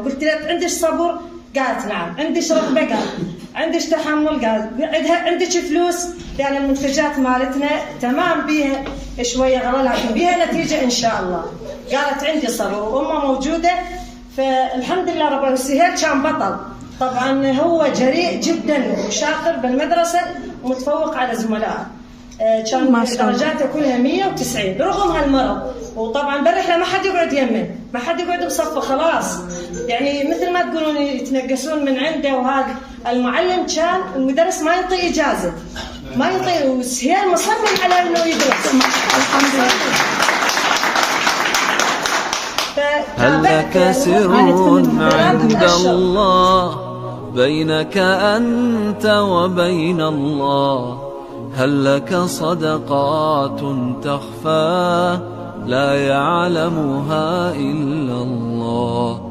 قلت لها عندك صبر؟ قالت نعم. عندك رغبة؟ قالت. عندك تحمل؟ قالت. عندك فلوس؟ لأن المنتجات مالتنا تمام بيها شوية غلا لكن بيها نتيجة إن شاء الله. قالت عندي صبر وأمه موجودة، فالحمد لله رب العالمين. سهيل كان بطل طبعا، هو جريء جدا وشاطر بالمدرسة ومتفوق على زملائه، كان درجاته كلها 190 رغم هالمرض. وطبعا بالرحله ما حد يقعد يمه، ما حد يقعد بصفه، خلاص يعني مثل ما تقولون يتنقسون من عنده. وهذا المعلم كان المدرس ما يعطي اجازه، ما يعطي، وسهيل مصمم على انه يدرس. الحمد لله. هل لك سر عند الله بينك أنت وبين الله؟ هل لك صدقات تخفى لا يعلمها إلا الله؟